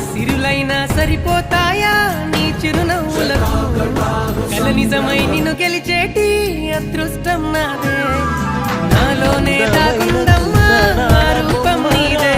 సిరులైనా సరిపోతాయా నీ చిరునవ్వులకు కల నిజమై నిన్ను గెలిచేటి అదృష్టం నాదే నాలోనే దాగుందమ్మా ఆ రూపం నీదే